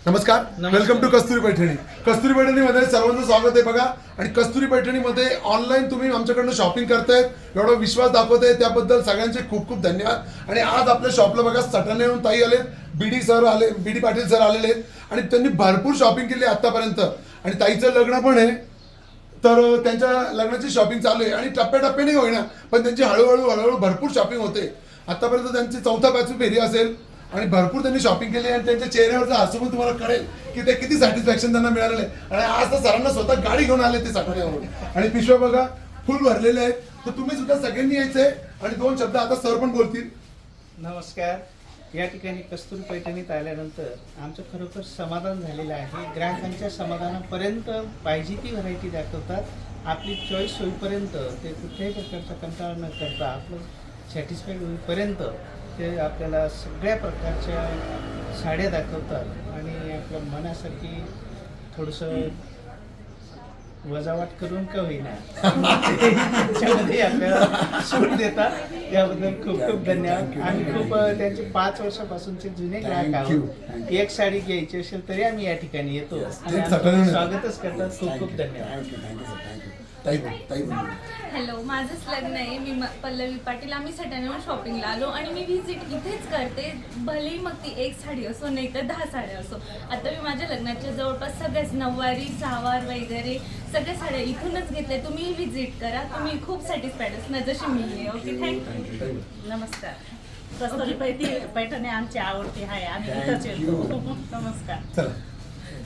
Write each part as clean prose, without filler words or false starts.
नमस्कार, welcome to कस्तुरी पैठणी. कस्तुरी पैठणीमध्ये सर्वांचं स्वागत आहे बघा. आणि कस्तुरी पैठणीमध्ये ऑनलाईन तुम्ही आमच्याकडनं शॉपिंग करतायत, एवढा विश्वास दाखवताय त्याबद्दल सगळ्यांचे खूप खूप धन्यवाद. आणि आज आपल्या शॉपला बघा सटाण्याहून ताई आलेत, बीडी पाटील सर आलेले आहेत आणि त्यांनी भरपूर शॉपिंग केली आतापर्यंत. आणि ताईचं लग्न पण आहे, तर त्यांच्या लग्नाची शॉपिंग चालू आहे आणि टप्प्याटप्प्याने होईना पण त्यांची हळूहळू भरपूर शॉपिंग होते. आतापर्यंत त्यांची 4-5वी फेरी असेल आणि भरपूर त्यांनी शॉपिंग केली आणि त्यांच्या चेहऱ्यावरचं हसू पण तुम्हाला कळेल की ते किती सॅटिस्फॅक्शन त्यांना मिळालेलं आहे. आणि आज तर सरांना स्वतः गाडी घेऊन आले ते सटाण्यावरून आणि पिशव्या बघा फुल भरलेले आहेत. तर तुम्ही सुद्धा सगळ्यांनी यायचंय आणि 2 शब्द आता सर पण बोलतील. नमस्कार. या ठिकाणी कस्तुरी पैठणीत आल्यानंतर आमचं खरोखर समाधान झालेलं आहे. ग्राहकांच्या समाधानापर्यंत पाहिजे ती व्हरायटी दाखवतात. आपली चॉईस होईपर्यंत ते कुठल्याही प्रकारचा कंटाळा न करता आपलं सॅटिस्फाईड होईपर्यंत ते आपल्याला सगळ्या प्रकारच्या साड्या दाखवतात आणि आपल्या मनासाठी थोडंसं वजावाट करून का होईना त्याच्यामध्ये आपल्याला सूट देतात. याबद्दल खूप खूप धन्यवाद. आणि खूप त्यांचे 5 वर्षापासूनचे जुने ग्राहक आहोत. एक साडी घ्यायची असेल तरी आम्ही या ठिकाणी येतो आणि स्वागतच करतात. खूप खूप धन्यवाद. हॅलो, माझंच लग्न आहे. मी पल्लवी पाटील. आम्ही सटाण्याहून शॉपिंगला आलो आणि मी व्हिजिट इथेच करते. भलेही मग ती एक साडी असो नाही तर 10 साड्या असो. आता मी माझ्या लग्नाच्या जवळपास सगळ्याच नऊवारी, सहावार वगैरे सगळ्या साड्या इथूनच घेतल्या. तुम्ही व्हिजिट करा, तुम्ही खूप सॅटिस्फाईड असणार जशी मी आहे. Okay, thank you. नमस्कार. कस्तुरी पैठणी आमची आवडती आहे. आम्ही इथंच येतो. नमस्कार. चला,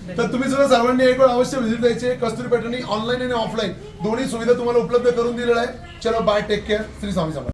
तर तुम्ही सुद्धा सर्वांनी एक वेळ अवश्य व्हिजिट द्यायची. कस्तुरी पैठणी ऑनलाईन आणि ऑफलाईन दोन्ही सुविधा तुम्हाला उपलब्ध करून दिलेल्या आहे. चलो bye, take care. Shri Swami Samarth.